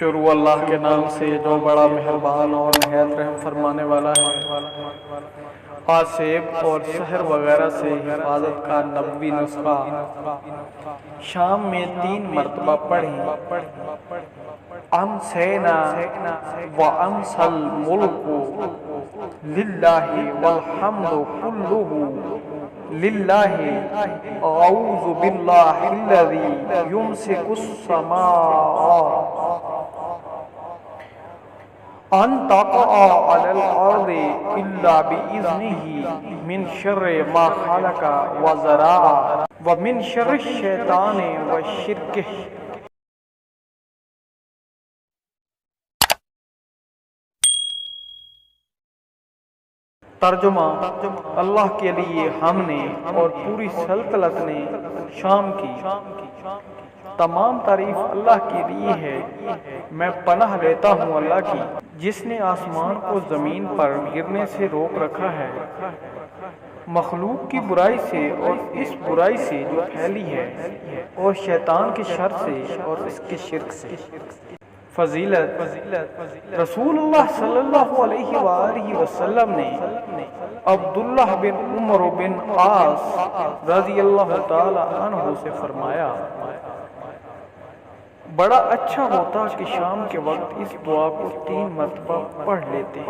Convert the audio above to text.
شروع اللہ کے نام سے جو بڑا مہربان اور نہایت رحم فرمانے والا ہے۔ آج سیب اور سحر وغیرہ سے حفاظت کا نبوی نسخہ شام میں 3 مرتبہ پڑھیں۔ امسینا وامسی الملک للہ والحمد کلہ للہ اعوذ باللہ الذی یمسک السماء ان تقع علی الارض الا باذنہ من شر ما خلق وزرع ومن شر الشیطان وشرکہ۔ ترجمہ: اللہ کے لیے ہم نے اور پوری سلطنت نے شام کی تمام تعریف اللہ کے لیے ہے۔ میں پناہ لیتا ہوں اللہ کی جس نے آسمان کو زمین پر گرنے سے روک رکھا ہے، مخلوق کی برائی سے اور اس برائی سے جو پھیلی ہے، اور شیطان کی شر سے اور اس کے شرک سے۔ فضیلت: رسول اللہ صلی اللہ علیہ وآلہ وسلم نے عبداللہ بن عمر بن عاص رضی اللہ تعالی عنہ سے فرمایا، بڑا اچھا ہوتا کہ شام کے وقت اس دعا کو 3 مرتبہ پڑھ لیتے۔